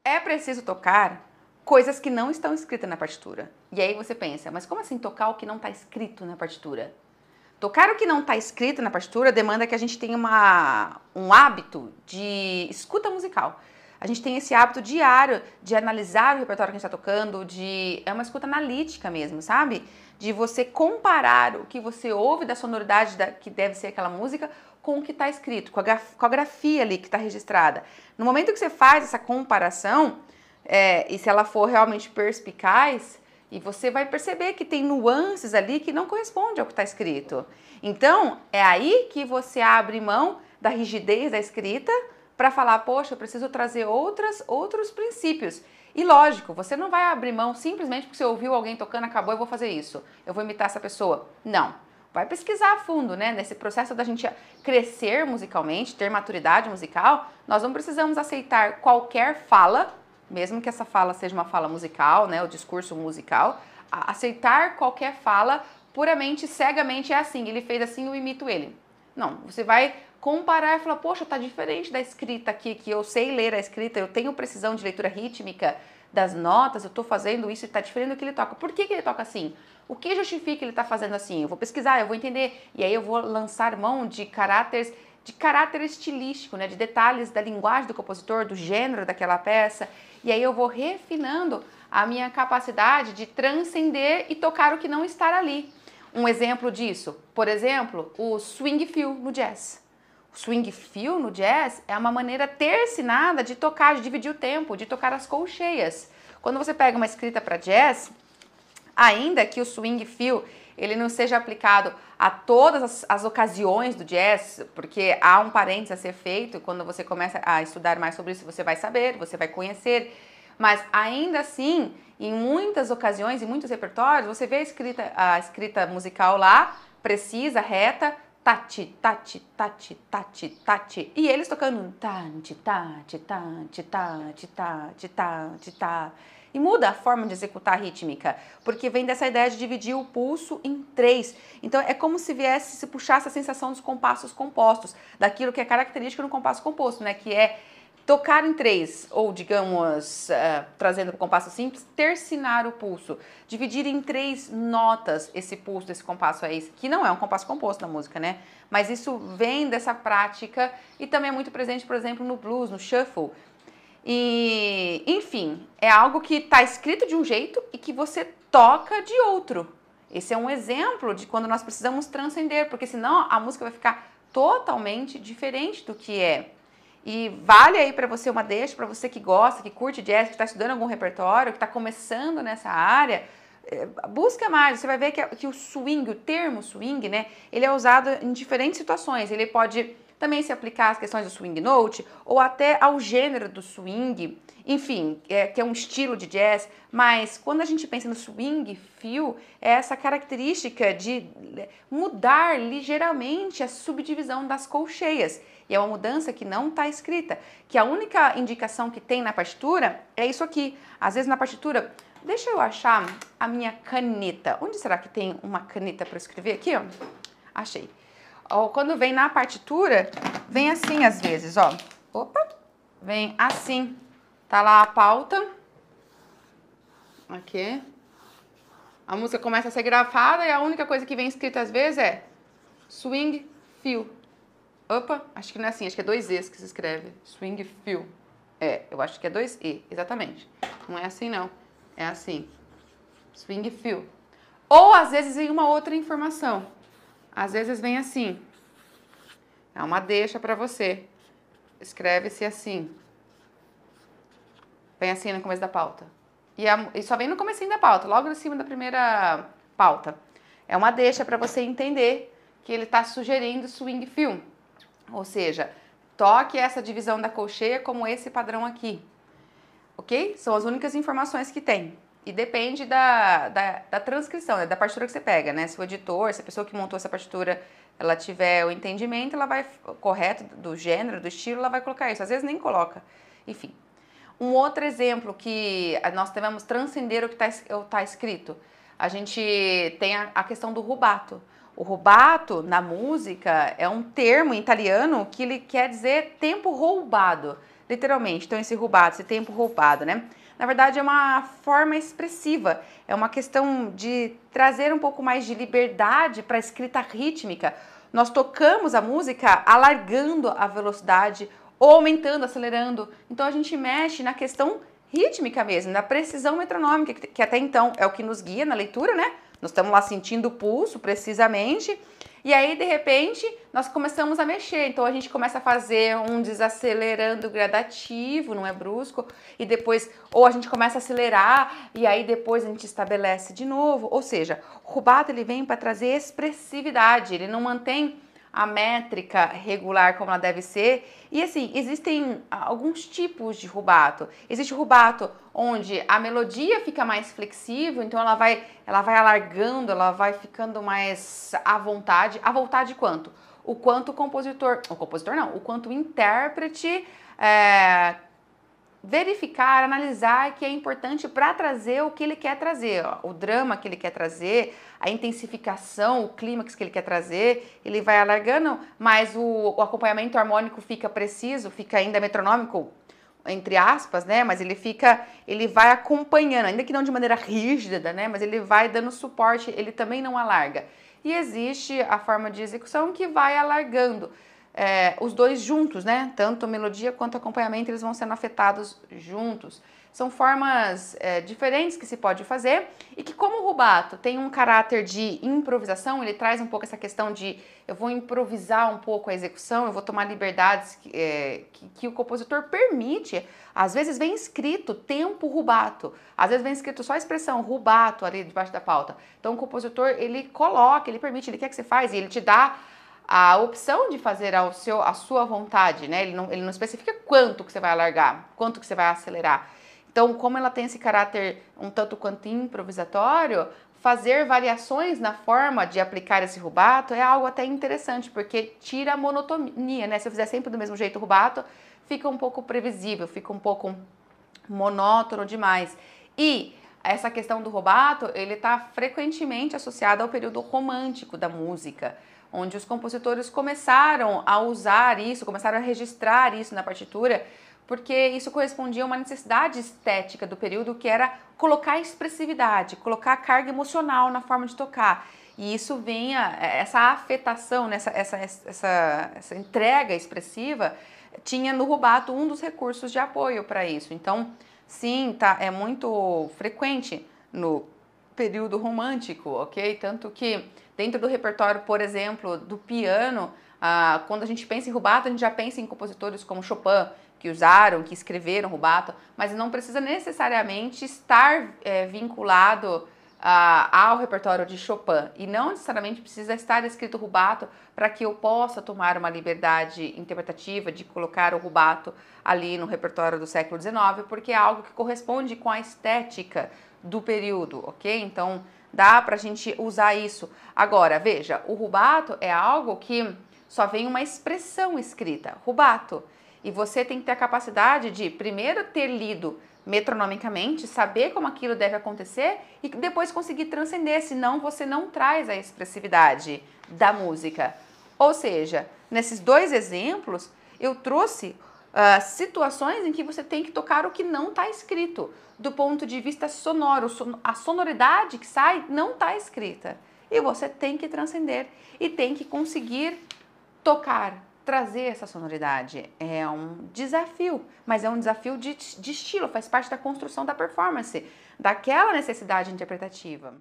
É preciso tocar coisas que não estão escritas na partitura. E aí você pensa, mas como assim tocar o que não está escrito na partitura? Tocar o que não está escrito na partitura demanda que a gente tenha um hábito de escuta musical. A gente tem esse hábito diário de analisar o repertório que a gente está tocando, é uma escuta analítica mesmo, sabe? De você comparar o que você ouve da sonoridade que deve ser aquela música com o que está escrito, com a grafia ali que está registrada. No momento que você faz essa comparação, e se ela for realmente perspicaz, e você vai perceber que tem nuances ali que não correspondem ao que está escrito. Então, é aí que você abre mão da rigidez da escrita para falar, poxa, eu preciso trazer outros princípios. E lógico, você não vai abrir mão simplesmente porque você ouviu alguém tocando, acabou, eu vou fazer isso. Eu vou imitar essa pessoa. Não. Vai pesquisar a fundo, né? Nesse processo da gente crescer musicalmente, ter maturidade musical, nós não precisamos aceitar qualquer fala, mesmo que essa fala seja uma fala musical, né, o discurso musical, aceitar qualquer fala puramente, cegamente, é assim, ele fez assim, eu imito ele. Não, você vai comparar e falar, poxa, tá diferente da escrita aqui, que eu sei ler a escrita, eu tenho precisão de leitura rítmica das notas, eu tô fazendo isso e tá diferente do que ele toca. Por que ele toca assim? O que justifica ele tá fazendo assim? Eu vou pesquisar, eu vou entender, e aí eu vou lançar mão de caráter estilístico, né, de detalhes da linguagem do compositor, do gênero daquela peça, e aí eu vou refinando a minha capacidade de transcender e tocar o que não está ali. Um exemplo disso, por exemplo, o swing feel no jazz. O swing feel no jazz é uma maneira tercinada de tocar, de dividir o tempo, de tocar as colcheias. Quando você pega uma escrita para jazz, ainda que o swing feel ele não seja aplicado a todas as ocasiões do jazz, porque há um parênteses a ser feito, quando você começa a estudar mais sobre isso, você vai saber, você vai conhecer, mas ainda assim, em muitas ocasiões, em muitos repertórios, você vê a escrita musical lá, precisa, reta, tati, tati, tati, tati, tati, e eles tocando tati, tati, tati, tati, tati, tati, tati. E muda a forma de executar a rítmica, porque vem dessa ideia de dividir o pulso em três. Então é como se se puxasse a sensação dos compassos compostos, daquilo que é característico no compasso composto, né? Que é tocar em três, ou digamos, trazendo para o compasso simples, tercinar o pulso, dividir em três notas esse pulso, esse compasso aí, que não é um compasso composto na música, né? Mas isso vem dessa prática e também é muito presente, por exemplo, no blues, no shuffle. E, enfim, é algo que está escrito de um jeito e que você toca de outro. Esse é um exemplo de quando nós precisamos transcender, porque senão a música vai ficar totalmente diferente do que é. E vale aí para você uma deixa, para você que gosta, que curte jazz, que está estudando algum repertório, que está começando nessa área, busca mais. Você vai ver que o swing, o termo swing, né, ele é usado em diferentes situações. Ele pode também se aplicar às questões do swing note ou até ao gênero do swing, enfim, que é um estilo de jazz, mas quando a gente pensa no swing feel, é essa característica de mudar ligeiramente a subdivisão das colcheias. E é uma mudança que não está escrita, que a única indicação que tem na partitura é isso aqui. Às vezes na partitura, deixa eu achar a minha caneta. Onde será que tem uma caneta para escrever aqui, ó? Achei. Quando vem na partitura, vem assim às vezes, ó. Opa! Vem assim. Tá lá a pauta. Aqui. A música começa a ser grafada e a única coisa que vem escrita às vezes é swing feel. Opa, acho que não é assim, acho que é 2 E's que se escreve. Swing feel. Eu acho que é 2 E, exatamente. Não é assim não. É assim. Swing feel. Ou às vezes vem uma outra informação. Às vezes vem assim. É uma deixa para você. Escreve-se assim. Vem assim no começo da pauta. E só vem no comecinho da pauta, logo em cima da primeira pauta. É uma deixa para você entender que ele está sugerindo swing feel. Ou seja, toque essa divisão da colcheia como esse padrão aqui. Ok? São as únicas informações que tem. E depende da transcrição, né? Da partitura que você pega, né? Se o editor, se a pessoa que montou essa partitura, ela tiver o entendimento, ela vai, correto, do gênero, do estilo, ela vai colocar isso. Às vezes nem coloca. Enfim. Um outro exemplo que nós devemos transcender o que está escrito. A gente tem a questão do rubato. O rubato, na música, é um termo em italiano que ele quer dizer tempo roubado. literalmente. Então, esse rubato, esse tempo roubado, né? Na verdade, é uma forma expressiva, é uma questão de trazer um pouco mais de liberdade para a escrita rítmica. Nós tocamos a música alargando a velocidade, ou aumentando, acelerando. Então, a gente mexe na questão rítmica mesmo, na precisão metronômica, que até então é o que nos guia na leitura, né? Nós estamos lá sentindo o pulso precisamente. E aí, de repente, nós começamos a mexer. Então, a gente começa a fazer um desacelerando gradativo, não é brusco. E depois, ou a gente começa a acelerar, e aí depois a gente estabelece de novo. Ou seja, o rubato ele vem para trazer expressividade, ele não mantém a métrica regular como ela deve ser. E assim, existem alguns tipos de rubato. Existe o rubato onde a melodia fica mais flexível, então ela vai alargando, ela vai ficando mais à vontade. À vontade quanto? O quanto o compositor não, o quanto o intérprete verificar, analisar que é importante para trazer o que ele quer trazer, ó, o drama que ele quer trazer, a intensificação, o clímax que ele quer trazer, ele vai alargando, mas o acompanhamento harmônico fica preciso, fica ainda metronômico, entre aspas, né? Mas ele vai acompanhando, ainda que não de maneira rígida, né? Mas ele vai dando suporte, ele também não alarga. E existe a forma de execução que vai alargando. Os dois juntos, né? Tanto melodia quanto acompanhamento, eles vão sendo afetados juntos. São formas diferentes que se pode fazer e que, como o rubato tem um caráter de improvisação, ele traz um pouco essa questão de eu vou improvisar um pouco a execução, eu vou tomar liberdades que o compositor permite. Às vezes vem escrito tempo rubato, às vezes vem escrito só a expressão rubato ali debaixo da pauta. Então o compositor, ele coloca, ele permite, ele quer que você faz e ele te dá a opção de fazer a sua vontade, né? Ele não especifica quanto que você vai alargar, quanto que você vai acelerar. Então, como ela tem esse caráter um tanto quanto improvisatório, fazer variações na forma de aplicar esse rubato é algo até interessante, porque tira a monotonia, né? Se eu fizer sempre do mesmo jeito o rubato, fica um pouco previsível, fica um pouco monótono demais. E essa questão do rubato, ele está frequentemente associado ao período romântico da música, onde os compositores começaram a usar isso, começaram a registrar isso na partitura, porque isso correspondia a uma necessidade estética do período, que era colocar expressividade, colocar carga emocional na forma de tocar. E isso vinha, essa afetação, né, essa entrega expressiva, tinha no rubato um dos recursos de apoio para isso. Então, sim, é muito frequente no período romântico, ok? Tanto que dentro do repertório, por exemplo, do piano, quando a gente pensa em rubato, a gente já pensa em compositores como Chopin, que usaram, que escreveram rubato, mas não precisa necessariamente estar vinculado ao repertório de Chopin, e não necessariamente precisa estar escrito rubato para que eu possa tomar uma liberdade interpretativa de colocar o rubato ali no repertório do século XIX, porque é algo que corresponde com a estética do período, ok? Então dá pra gente usar isso. Agora, veja, o rubato é algo que só vem uma expressão escrita, rubato. E você tem que ter a capacidade de primeiro ter lido metronomicamente, saber como aquilo deve acontecer e depois conseguir transcender, senão você não traz a expressividade da música. Ou seja, nesses dois exemplos, eu trouxe situações em que você tem que tocar o que não está escrito. Do ponto de vista sonoro, a sonoridade que sai não está escrita. E você tem que transcender e tem que conseguir tocar, trazer essa sonoridade. É um desafio, mas é um desafio de estilo, faz parte da construção da performance, daquela necessidade interpretativa.